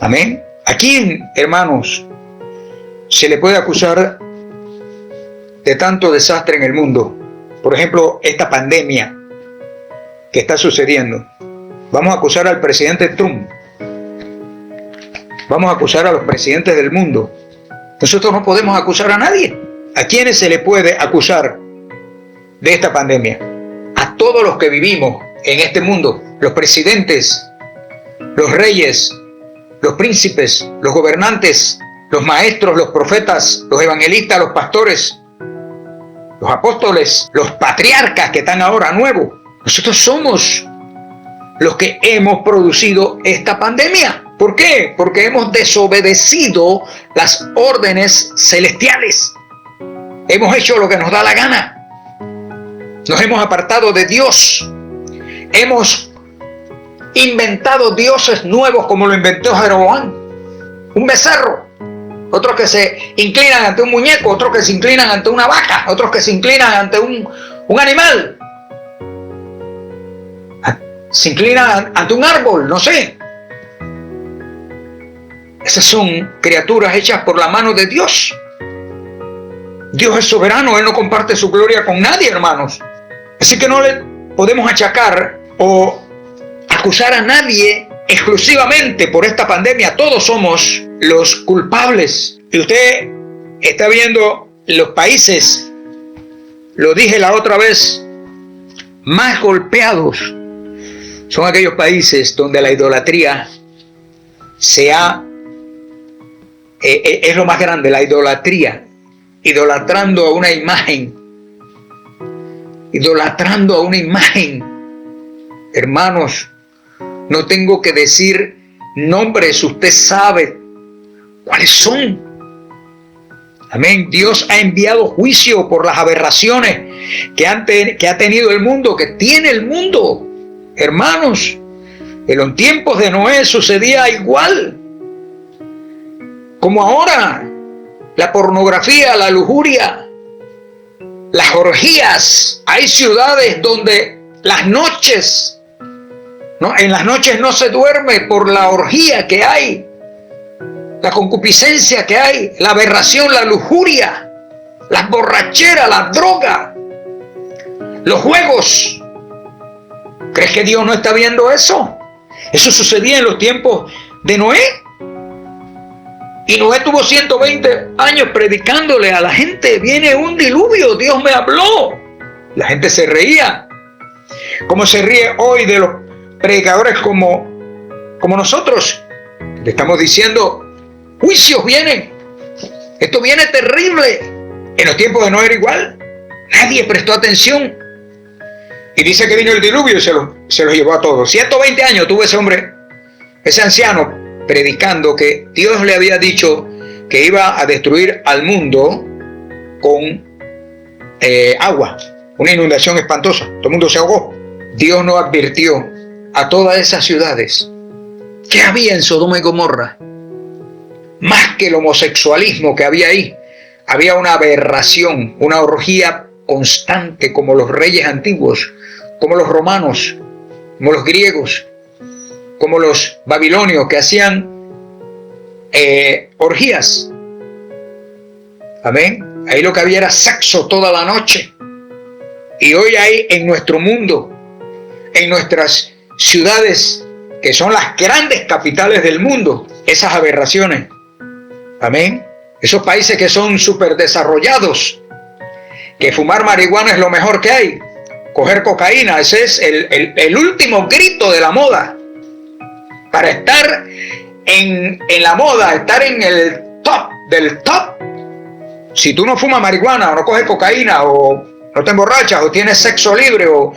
Amén. ¿A quién, hermanos, se le puede acusar de tanto desastre en el mundo? Por ejemplo, esta pandemia que está sucediendo. Vamos a acusar al presidente Trump. Vamos a acusar a los presidentes del mundo. Nosotros no podemos acusar a nadie. ¿A quiénes se le puede acusar de esta pandemia? A todos los que vivimos en este mundo. Los presidentes, los reyes, los príncipes, los gobernantes, los maestros, los profetas, los evangelistas, los pastores, los apóstoles, los patriarcas que están ahora nuevos. Nosotros somos los que hemos producido esta pandemia. ¿Por qué? Porque hemos desobedecido las órdenes celestiales. Hemos hecho lo que nos da la gana. Nos hemos apartado de Dios. Hemos inventado dioses nuevos como lo inventó Jeroboam. Un becerro. Otros que se inclinan ante un muñeco, otros que se inclinan ante una vaca, otros que se inclinan ante un animal. Se inclinan ante un árbol, no sé. Esas son criaturas hechas por la mano de Dios. Dios es soberano, Él no comparte su gloria con nadie, hermanos. Así que no le podemos achacar o acusar a nadie exclusivamente por esta pandemia. Todos somos los culpables. Y usted está viendo los países, lo dije la otra vez, más golpeados son aquellos países donde la idolatría es lo más grande, la idolatría. Idolatrando a una imagen. Idolatrando a una imagen. Hermanos, no tengo que decir nombres, usted sabe cuáles son. Amén. Dios ha enviado juicio por las aberraciones que ha tenido el mundo, que tiene el mundo. Hermanos, en los tiempos de Noé sucedía igual. Como ahora. La pornografía, la lujuria, las orgías. Hay ciudades donde las noches, en las noches no se duerme por la orgía que hay, la concupiscencia que hay, la aberración, la lujuria, las borracheras, la droga, los juegos. ¿Crees que Dios no está viendo eso? Eso sucedía en los tiempos de Noé. Y Noé tuvo 120 años predicándole a la gente. Viene un diluvio, Dios me habló. La gente se reía. Como se ríe hoy de los predicadores como nosotros. Le estamos diciendo, juicios vienen. Esto viene terrible. En los tiempos de Noé era igual. Nadie prestó atención. Y dice que vino el diluvio y se los llevó a todos. 120 años tuvo ese hombre, ese anciano, predicando que Dios le había dicho que iba a destruir al mundo con agua, una inundación espantosa. Todo el mundo se ahogó. Dios no advirtió a todas esas ciudades. ¿Qué había en Sodoma y Gomorra? Más que el homosexualismo que había ahí, había una aberración, una orgía constante, como los reyes antiguos, como los romanos, como los griegos, como los babilonios, que hacían orgías. Amén. Ahí lo que había era sexo toda la noche. Y hoy hay en nuestro mundo, en nuestras ciudades, que son las grandes capitales del mundo, esas aberraciones. Amén. Esos países que son súper desarrollados, que fumar marihuana es lo mejor que hay. Coger cocaína, ese es el último grito de la moda. Para estar en la moda, estar en el top del top, si tú no fumas marihuana o no coges cocaína o no te emborrachas o tienes sexo libre o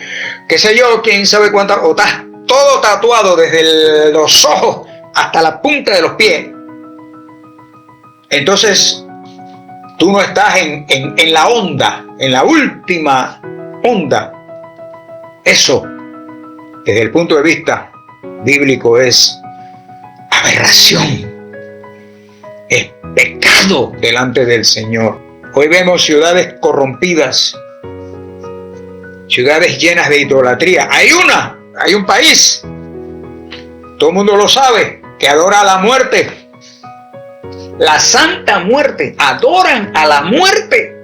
qué sé yo, quién sabe cuántas, o estás todo tatuado desde los ojos hasta la punta de los pies, entonces tú no estás en la onda, en la última onda. Eso, desde el punto de vista bíblico, es aberración, es pecado delante del Señor. Hoy vemos ciudades corrompidas, ciudades llenas de idolatría. Hay un país, todo el mundo lo sabe, que adora a la muerte, la santa muerte. Adoran a la muerte,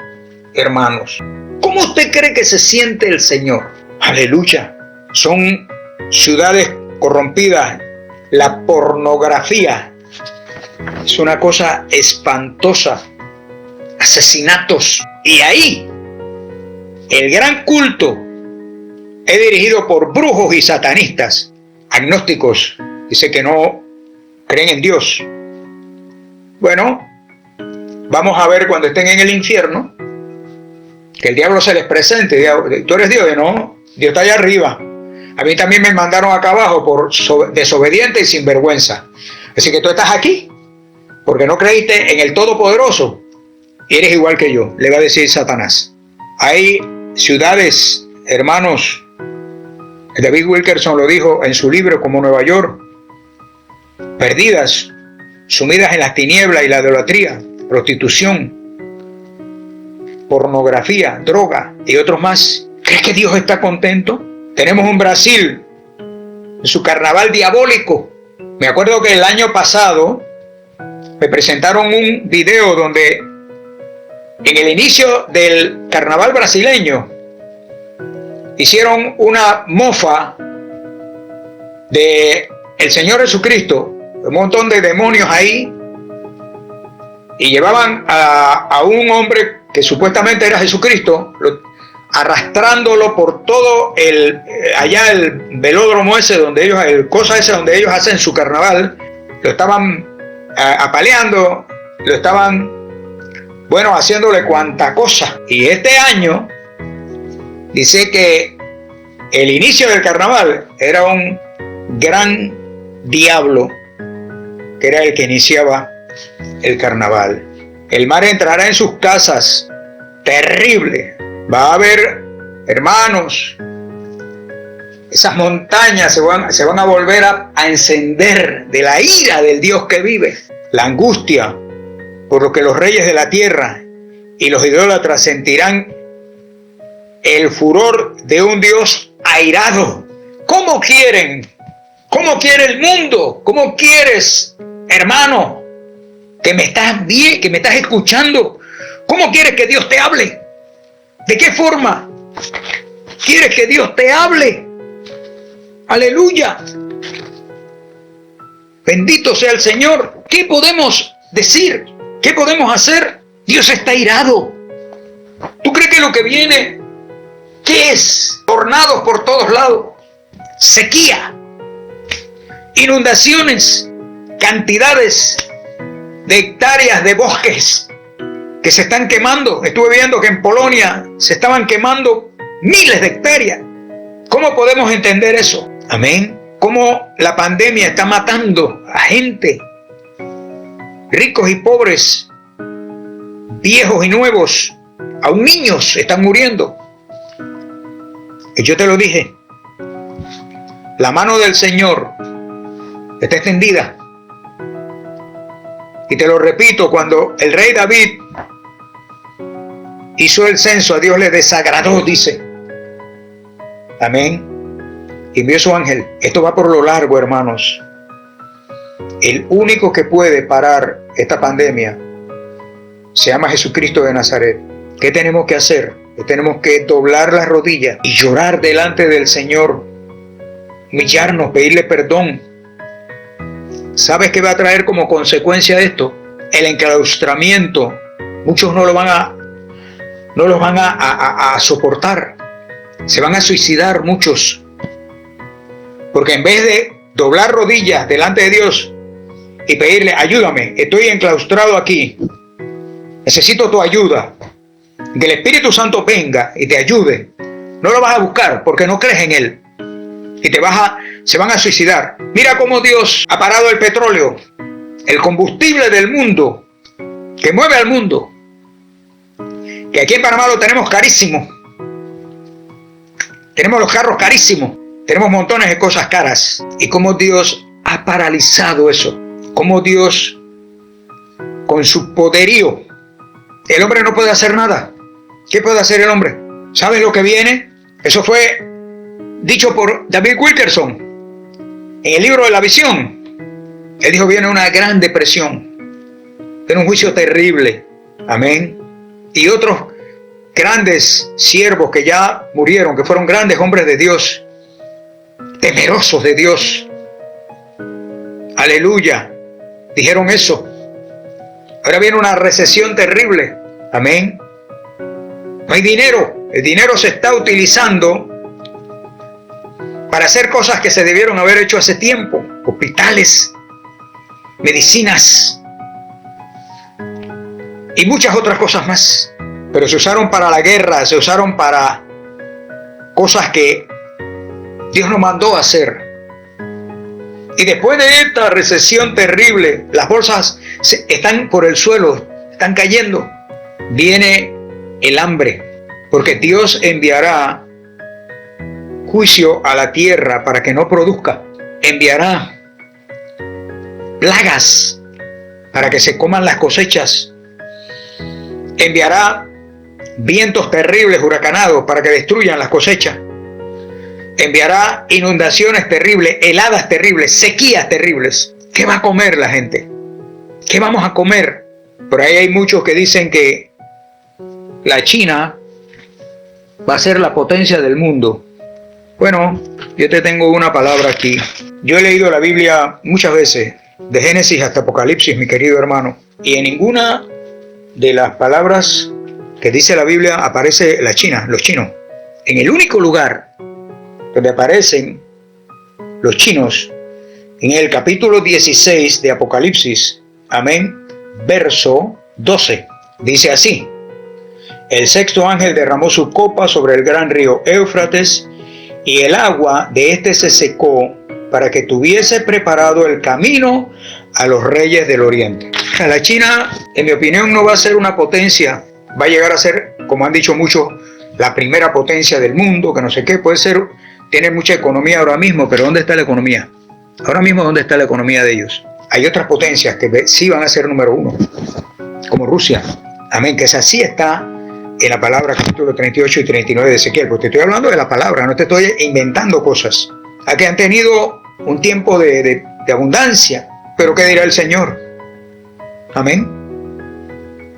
hermanos. ¿Cómo usted cree que se siente el Señor? Aleluya. Son ciudades corrompidas. La pornografía es una cosa espantosa. Asesinatos. Y ahí el gran culto es dirigido por brujos y satanistas, agnósticos. Dice que no creen en Dios. Bueno, vamos a ver cuando estén en el infierno, que el diablo se les presente. Tú eres Dios, no, Dios está allá arriba. A mí también me mandaron acá abajo por desobediente y sinvergüenza. Así que tú estás aquí porque no creíste en el Todopoderoso. eres igual que yo, le va a decir Satanás. Hay ciudades, hermanos, David Wilkerson lo dijo en su libro, como Nueva York, perdidas, sumidas en las tinieblas y la idolatría, prostitución, pornografía, droga y otros más. ¿Crees que Dios está contento? Tenemos un Brasil en su carnaval diabólico. Me acuerdo que el año pasado me presentaron un video donde en el inicio del carnaval brasileño hicieron una mofa de el Señor Jesucristo, un montón de demonios ahí, y llevaban a un hombre que supuestamente era Jesucristo, arrastrándolo por todo allá el velódromo ese donde ellos, el cosa ese donde ellos hacen su carnaval, lo estaban apaleando, lo estaban, bueno, haciéndole cuanta cosa. Y este año dice que el inicio del carnaval era un gran diablo, que era el que iniciaba el carnaval. El mar entrará en sus casas, terrible. Va a haber, hermanos, esas montañas se van a volver a encender de la ira del Dios que vive. La angustia por lo que los reyes de la tierra y los idólatras sentirán el furor de un Dios airado. ¿Cómo quieren? ¿Cómo quiere el mundo? ¿Cómo quieres, hermano, que me estás bien, que me estás escuchando? ¿Cómo quieres que Dios te hable? ¿De qué forma quieres que Dios te hable? Aleluya. Bendito sea el Señor. ¿Qué podemos decir? ¿Qué podemos hacer? Dios está irado. ¿Tú crees que lo que viene, qué es? Tornados por todos lados, sequía, inundaciones, cantidades de hectáreas de bosques que se están quemando. Estuve viendo que en Polonia se estaban quemando miles de hectáreas. ¿Cómo podemos entender eso? Amén. ¿Cómo la pandemia está matando a gente? Ricos y pobres, viejos y nuevos, aún niños están muriendo. Y yo te lo dije, la mano del Señor está extendida. Y te lo repito, cuando el rey David hizo el censo, a Dios le desagradó, dice. Amén. Y envió su ángel. Esto va por lo largo, hermanos. El único que puede parar esta pandemia se llama Jesucristo de Nazaret. ¿Qué tenemos que hacer? Tenemos que doblar las rodillas y llorar delante del Señor, humillarnos, pedirle perdón. ¿Sabes qué va a traer como consecuencia de esto? El enclaustramiento. Muchos no los van a soportar. Se van a suicidar muchos. Porque en vez de doblar rodillas delante de Dios y pedirle, ayúdame, estoy enclaustrado aquí, necesito tu ayuda, que el Espíritu Santo venga y te ayude, no lo vas a buscar porque no crees en Él y se van a suicidar. Mira cómo Dios ha parado el petróleo, el combustible del mundo, que mueve al mundo, que aquí en Panamá lo tenemos carísimo, tenemos los carros carísimos, tenemos montones de cosas caras. Y cómo Dios ha paralizado eso, cómo Dios con su poderío, el hombre no puede hacer nada. ¿Qué puede hacer el hombre? ¿Sabes lo que viene? Eso fue dicho por David Wilkerson en el libro de la visión. Él dijo, viene una gran depresión, viene un juicio terrible. Amén. Y otros grandes siervos que ya murieron, que fueron grandes hombres de Dios, temerosos de Dios, aleluya, dijeron eso. Ahora viene una recesión terrible. Amén. No hay dinero. El dinero se está utilizando para hacer cosas que se debieron haber hecho hace tiempo. Hospitales, medicinas y muchas otras cosas más. Pero se usaron para la guerra, se usaron para cosas que Dios nos mandó a hacer. Y después de esta recesión terrible, las bolsas están por el suelo, están cayendo. viene el hambre, porque Dios enviará juicio a la tierra para que no produzca. Enviará plagas para que se coman las cosechas. Enviará vientos terribles, huracanados, para que destruyan las cosechas. Enviará inundaciones terribles, heladas terribles, sequías terribles. ¿Qué va a comer la gente? ¿Qué vamos a comer? Por ahí hay muchos que dicen que la China va a ser la potencia del mundo. Bueno, yo te tengo una palabra aquí. Yo he leído la Biblia muchas veces, de Génesis hasta Apocalipsis, mi querido hermano, y en ninguna de las palabras que dice la Biblia aparece la China, los chinos. En el único lugar donde aparecen los chinos, en el capítulo 16 de Apocalipsis, amén, verso 12, dice así: el sexto ángel derramó su copa sobre el gran río Éufrates, y el agua de este se secó para que tuviese preparado el camino a los reyes del oriente. La China, en mi opinión, no va a ser una potencia, va a llegar a ser, como han dicho muchos, la primera potencia del mundo, que no sé qué, puede ser, tiene mucha economía ahora mismo, pero ¿dónde está la economía? Ahora mismo, ¿dónde está la economía de ellos? Hay otras potencias que sí van a ser número uno, como Rusia, amén, que esa sí está en la palabra, capítulo 38 y 39 de Ezequiel, porque te estoy hablando de la palabra, no te estoy inventando cosas. Aquí han tenido un tiempo de abundancia, pero ¿qué dirá el Señor? Amén.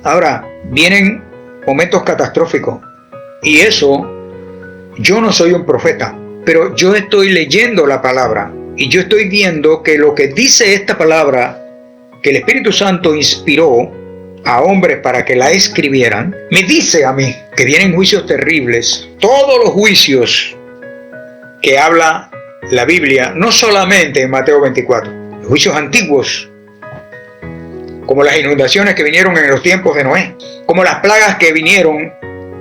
Ahora, vienen momentos catastróficos, y eso, yo no soy un profeta, pero yo estoy leyendo la palabra, y yo estoy viendo que lo que dice esta palabra, que el Espíritu Santo inspiró a hombres para que la escribieran, me dice a mí que vienen juicios terribles. Todos los juicios que habla la Biblia, no solamente en Mateo 24, los juicios antiguos, como las inundaciones que vinieron en los tiempos de Noé, como las plagas que vinieron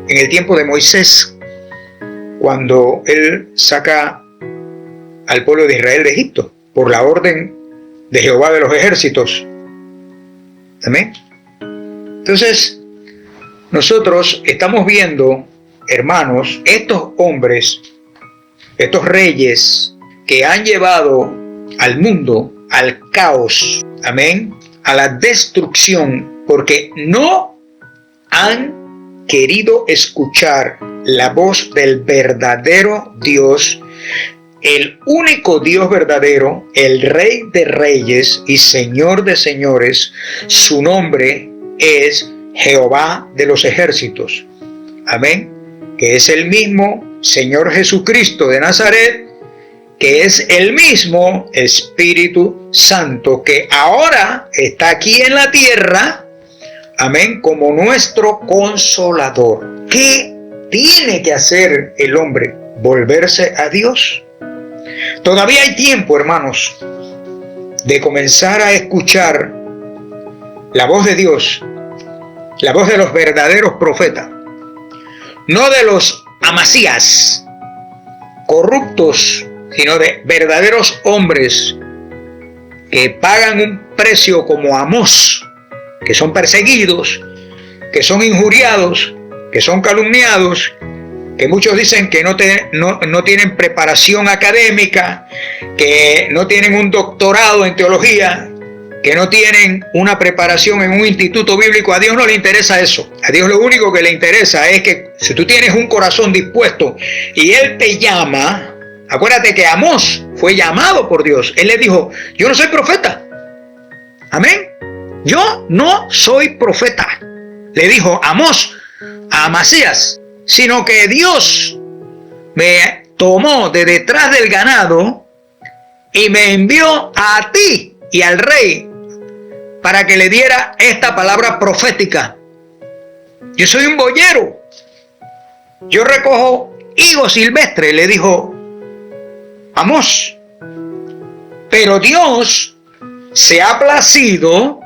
en el tiempo de Moisés, cuando él saca al pueblo de Israel de Egipto, por la orden de Jehová de los ejércitos. Amén. Entonces, nosotros estamos viendo, hermanos, estos hombres, estos reyes que han llevado al mundo al caos, amén, a la destrucción, porque no han querido escuchar la voz del verdadero Dios, el único Dios verdadero, el Rey de Reyes y Señor de Señores. Su nombre es Jehová de los ejércitos, amén, que es el mismo Señor Jesucristo de Nazaret, que es el mismo Espíritu Santo, que ahora está aquí en la tierra, amén, como nuestro consolador. ¿Qué tiene que hacer el hombre? Volverse a Dios. Todavía hay tiempo, hermanos, de comenzar a escuchar la voz de Dios, la voz de los verdaderos profetas, no de los amasías corruptos, sino de verdaderos hombres que pagan un precio como Amós, que son perseguidos, que son injuriados, que son calumniados, que muchos dicen que no tienen preparación académica, que no tienen un doctorado en teología, que no tienen una preparación en un instituto bíblico. A Dios no le interesa eso. A Dios lo único que le interesa es que si tú tienes un corazón dispuesto y Él te llama, acuérdate que Amós fue llamado por Dios. Él le dijo: yo no soy profeta. Amén. Yo no soy profeta, le dijo Amós a Amasías, sino que Dios me tomó de detrás del ganado y me envió a ti y al rey para que le diera esta palabra profética. Yo soy un boyero, yo recojo higos silvestres, le dijo Amós, pero Dios se ha placido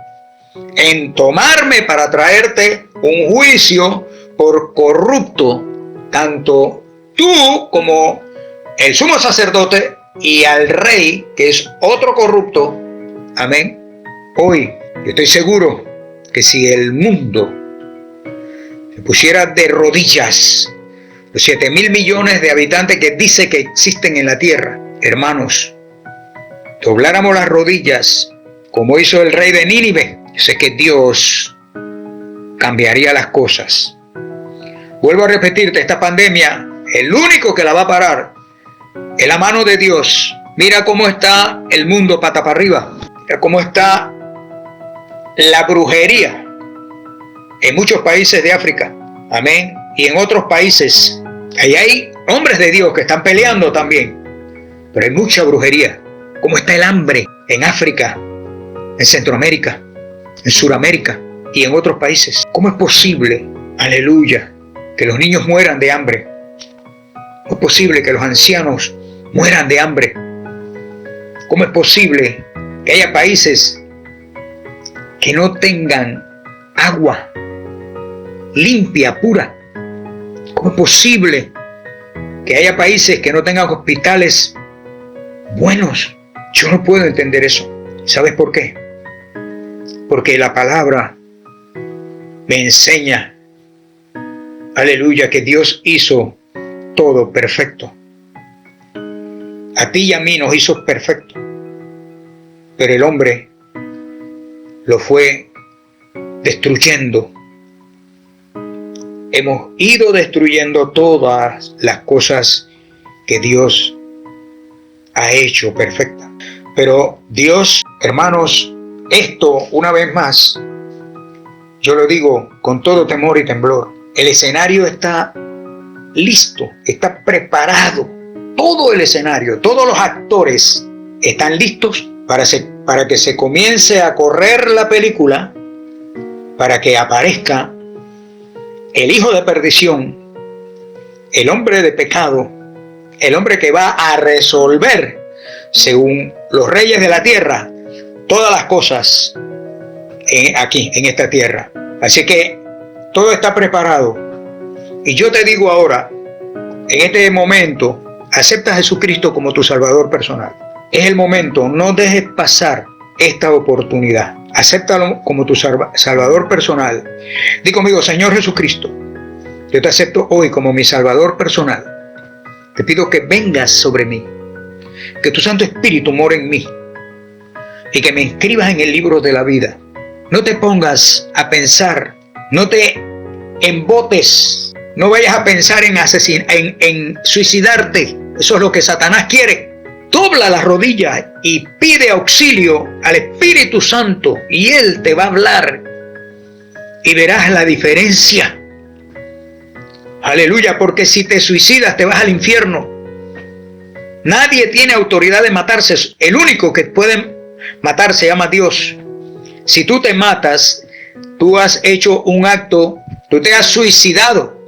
en tomarme para traerte un juicio por corrupto, tanto tú como el sumo sacerdote y al rey, que es otro corrupto. Amén. Hoy yo estoy seguro que si el mundo se pusiera de rodillas, los 7.000 millones de habitantes que dice que existen en la tierra, hermanos, dobláramos las rodillas como hizo el rey de Nínive, sé que Dios cambiaría las cosas. Vuelvo a repetirte, esta pandemia, el único que la va a parar es la mano de Dios. Mira cómo está el mundo pata para arriba. Mira cómo está la brujería en muchos países de África. Amén. Y en otros países. Ahí hay hombres de Dios que están peleando también. Pero hay mucha brujería. ¿Cómo está el hambre en África, en Centroamérica, en Sudamérica y en otros países? ¿Cómo es posible, aleluya, que los niños mueran de hambre? ¿Cómo es posible que los ancianos mueran de hambre? ¿Cómo es posible que haya países que no tengan agua limpia, pura? ¿Cómo es posible que haya países que no tengan hospitales buenos? Yo no puedo entender eso. ¿Sabes por qué? Porque la palabra me enseña, aleluya, que Dios hizo todo perfecto. A ti y a mí nos hizo perfecto, pero el hombre lo fue destruyendo. Hemos ido destruyendo todas las cosas que Dios ha hecho perfectas. Pero Dios, hermanos, esto una vez más, yo lo digo con todo temor y temblor, el escenario está listo, está preparado. Todo el escenario, todos los actores están listos para que se comience a correr la película, para que aparezca el hijo de perdición, el hombre de pecado, el hombre que va a resolver, según los reyes de la tierra, todas las cosas aquí, en esta tierra. Así que todo está preparado. Y yo te digo ahora, en este momento, acepta a Jesucristo como tu Salvador personal. Es el momento, no dejes pasar esta oportunidad. Acéptalo como tu Salvador personal. Di conmigo, Señor Jesucristo, yo te acepto hoy como mi Salvador personal. Te pido que vengas sobre mí, que tu Santo Espíritu more en mí y que me inscribas en el libro de la vida. No te pongas a pensar, no te embotes, no vayas a pensar en suicidarte. Eso es lo que Satanás quiere. Dobla las rodillas y pide auxilio al Espíritu Santo y Él te va a hablar y verás la diferencia. Aleluya, porque si te suicidas te vas al infierno. Nadie tiene autoridad de matarse. El único que puede matar se llama Dios. Si tú te matas, tú has hecho un acto, tú te has suicidado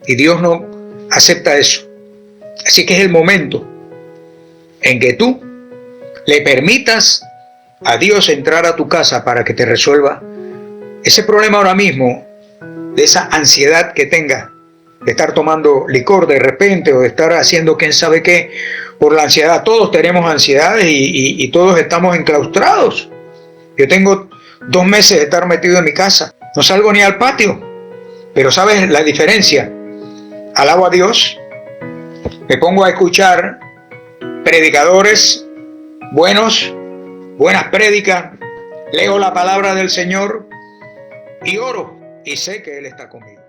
y Dios no acepta eso. Así que es el momento en que tú le permitas a Dios entrar a tu casa para que te resuelva ese problema ahora mismo, de esa ansiedad que tengas, de estar tomando licor de repente o de estar haciendo quién sabe qué por la ansiedad. Todos tenemos ansiedades y todos estamos enclaustrados. Yo tengo 2 meses de estar metido en mi casa, no salgo ni al patio, pero ¿sabes la diferencia? Alabo a Dios, me pongo a escuchar predicadores buenas prédicas, leo la palabra del Señor y oro y sé que Él está conmigo.